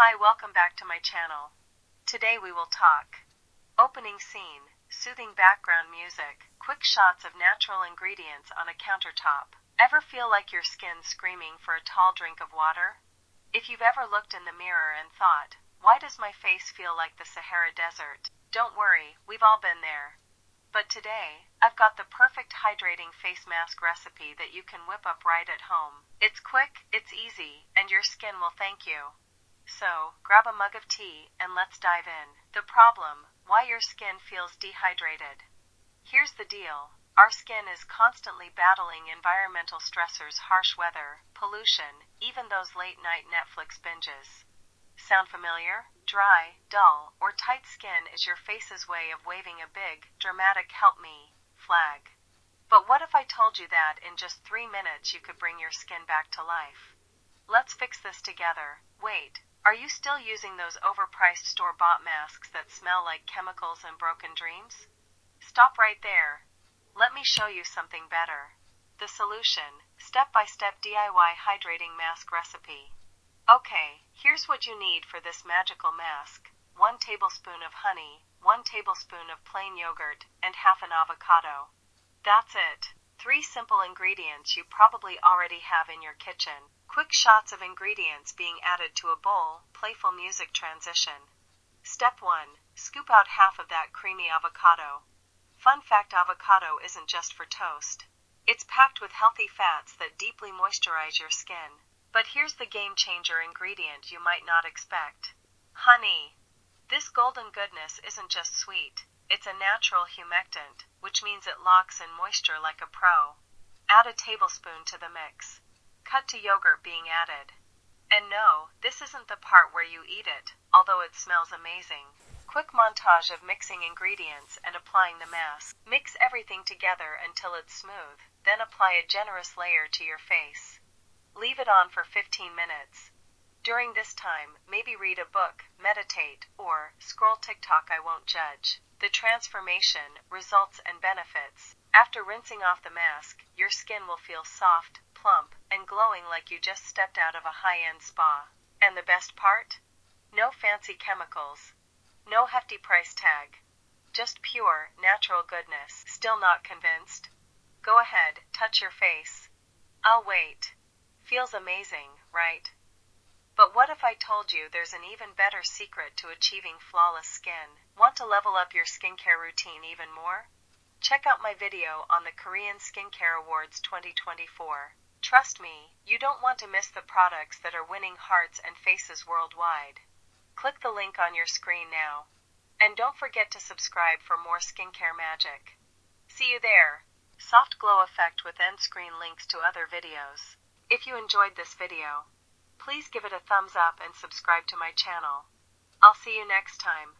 Hi, welcome back to my channel. Today we will talk opening scene, soothing background music, quick shots of natural ingredients on a countertop. Ever feel like your skin screaming for a tall drink of water? If you've ever looked in the mirror and thought, why does my face feel like the Sahara Desert? Don't worry, we've all been there. But today, I've got the perfect hydrating face mask recipe that you can whip up right at home. It's quick, it's easy, and your skin will thank you. So, grab a mug of tea and let's dive in. The problem: why your skin feels dehydrated. Here's the deal. Our skin is constantly battling environmental stressors, harsh weather, pollution, even those late-night Netflix binges. Sound familiar? Dry, dull, or tight skin is your face's way of waving a big, dramatic "help me" flag. But what if I told you that in just 3 minutes you could bring your skin back to life? Let's fix this together. Wait, are you still using those overpriced store-bought masks that smell like chemicals and broken dreams? Stop right there. Let me show you something better. The solution: step-by-step DIY hydrating mask recipe. Okay, here's what you need for this magical mask. 1 tablespoon of honey, 1 tablespoon of plain yogurt, and half an avocado. That's it. 3 simple ingredients you probably already have in your kitchen. Quick shots of ingredients being added to a bowl, playful music transition. Step 1. Scoop out half of that creamy avocado. Fun fact: avocado isn't just for toast. It's packed with healthy fats that deeply moisturize your skin. But here's the game-changer ingredient you might not expect. Honey. This golden goodness isn't just sweet. It's a natural humectant, which means it locks in moisture like a pro. Add a tablespoon to the mix. Cut to yogurt being added. And no, this isn't the part where you eat it, although it smells amazing. Quick montage of mixing ingredients and applying the mask. Mix everything together until it's smooth, then apply a generous layer to your face. Leave it on for 15 minutes. During this time, maybe read a book, meditate, or scroll TikTok. I won't judge. The transformation, results, and benefits. After rinsing off the mask, your skin will feel soft, plump, and glowing like you just stepped out of a high-end spa. And the best part? No fancy chemicals. No hefty price tag. Just pure, natural goodness. Still not convinced? Go ahead, touch your face. I'll wait. Feels amazing, right? But what if I told you there's an even better secret to achieving flawless skin? Want to level up your skincare routine even more? Check out my video on the Korean Skincare Awards 2024. Trust me, you don't want to miss the products that are winning hearts and faces worldwide. Click the link on your screen now. And don't forget to subscribe for more skincare magic. See you there. Soft glow effect with end screen links to other videos. If you enjoyed this video, please give it a thumbs up and subscribe to my channel. I'll see you next time.